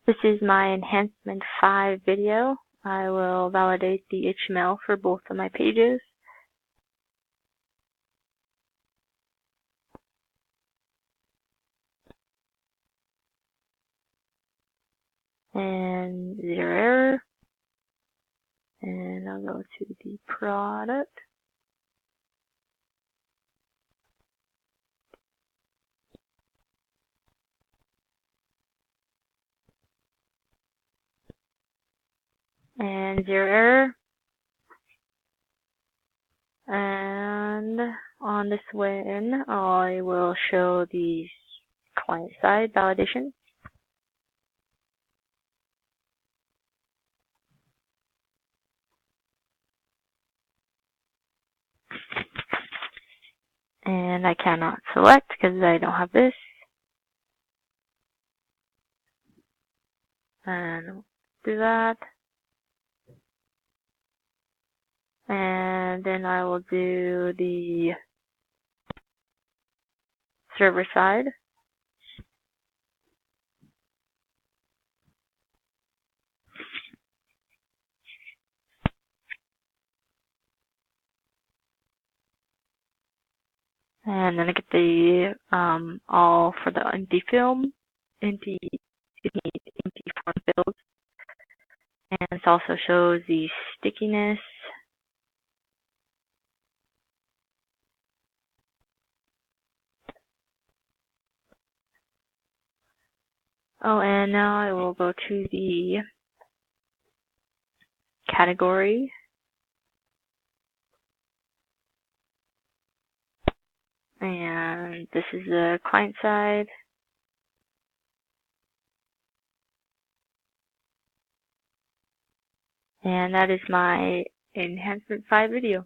This is my Enhancement 5 video. I will validate the HTML for both of my pages. And zero error. And I'll go to the product. And zero error. And on this one, I will show the client-side validation. And I cannot select because I don't have this. And do that. And then I will do the server side. And then I get the all for the empty form fields. And this also shows the stickiness. Oh, and now I will go to the category. And this is the client side. And that is my Enhancement 5 video.